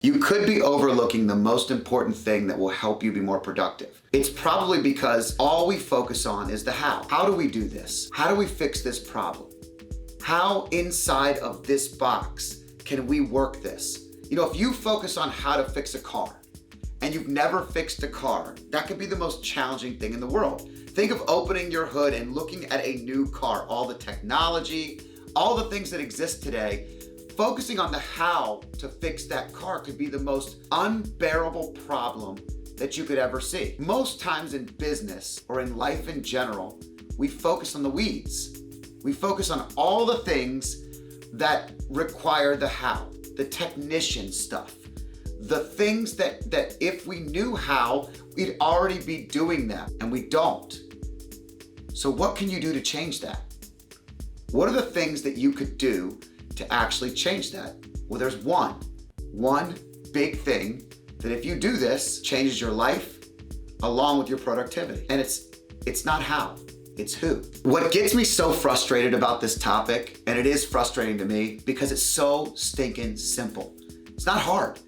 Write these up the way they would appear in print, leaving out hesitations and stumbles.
You could be overlooking the most important thing that will help you be more productive. It's probably because all we focus on is the how. How do we do this? How do we fix this problem? How inside of this box can we work this? You know, if you focus on how to fix a car and you've never fixed a car, that could be the most challenging thing in the world. Think of opening your hood and looking at a new car, all the technology, all the things that exist today. Focusing on the how to fix that car could be the most unbearable problem that you could ever see. Most times in business or in life in general, we focus on the weeds. We focus on all the things that require the how, the technician stuff, the things that if we knew how, we'd already be doing them, and we don't. So what can you do to change that? What are the things that you could do to actually change that? Well, there's one big thing that if you do this, changes your life along with your productivity. And it's not how, it's who. What gets me so frustrated about this topic, and it is frustrating to me because it's so stinking simple. It's not hard.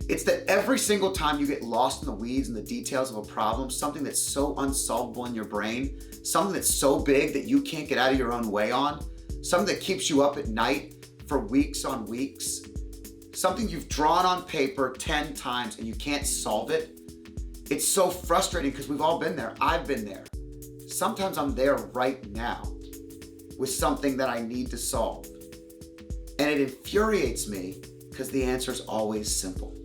It's that every single time you get lost in the weeds and the details of a problem, something that's so unsolvable in your brain, something that's so big that you can't get out of your own way on, something that keeps you up at night for weeks on weeks, something you've drawn on paper 10 times and you can't solve it. It's so frustrating because we've all been there. I've been there. Sometimes I'm there right now with something that I need to solve. And it infuriates me because the answer is always simple.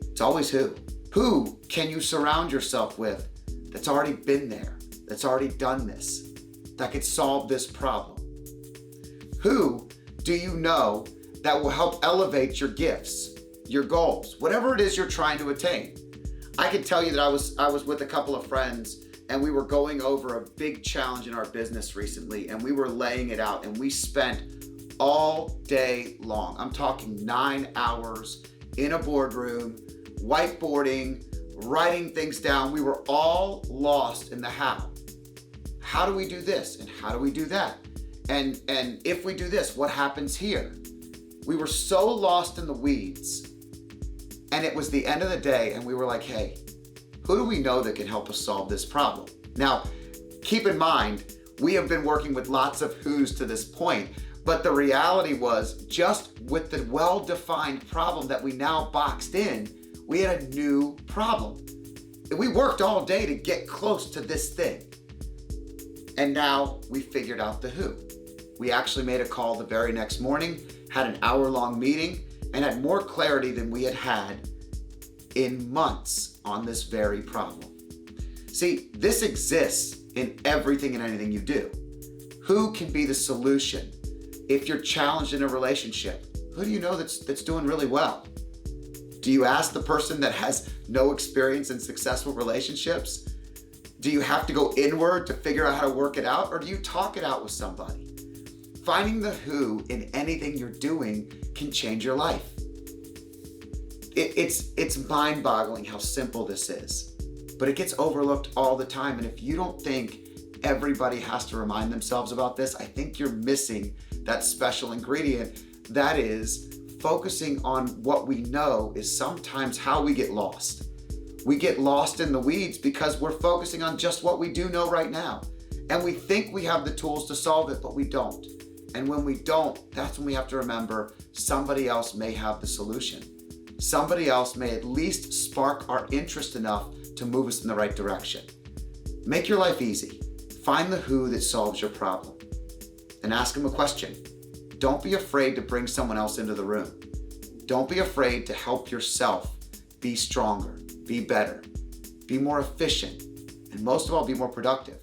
It's always who. Who can you surround yourself with that's already been there, that's already done this, that could solve this problem? Who do you know that will help elevate your gifts, your goals, whatever it is you're trying to attain? I can tell you that I was with a couple of friends and we were going over a big challenge in our business recently, and we were laying it out, and we spent all day long. I'm talking 9 hours in a boardroom, whiteboarding, writing things down. We were all lost in the how. How do we do this? And how do we do that? And if we do this, what happens here? We were so lost in the weeds, and it was the end of the day, and we were like, hey, who do we know that can help us solve this problem? Now, keep in mind, we have been working with lots of who's to this point, but the reality was, just with the well-defined problem that we now boxed in, we had a new problem. We worked all day to get close to this thing. And now we figured out the who. We actually made a call the very next morning, had an hour-long meeting, and had more clarity than we had in months on this very problem. See, this exists in everything and anything you do. Who can be the solution? If you're challenged in a relationship, who do you know that's doing really well? Do you ask the person that has no experience in successful relationships? Do you have to go inward to figure out how to work it out, or do you talk it out with somebody? Finding the who in anything you're doing can change your life. It's mind-boggling how simple this is, but it gets overlooked all the time. And if you don't think everybody has to remind themselves about this, I think you're missing that special ingredient. That is, focusing on what we know is sometimes how we get lost. We get lost in the weeds because we're focusing on just what we do know right now. And we think we have the tools to solve it, but we don't. And when we don't, that's when we have to remember somebody else may have the solution. Somebody else may at least spark our interest enough to move us in the right direction. Make your life easy. Find the who that solves your problem and ask them a question. Don't be afraid to bring someone else into the room. Don't be afraid to help yourself be stronger, be better, be more efficient, and most of all, be more productive.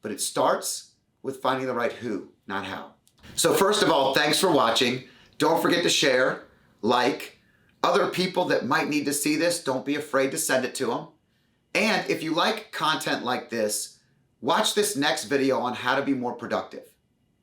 But it starts with finding the right who, not how. So first of all, thanks for watching. Don't forget to share, like. Other people that might need to see this, don't be afraid to send it to them. And if you like content like this, watch this next video on how to be more productive.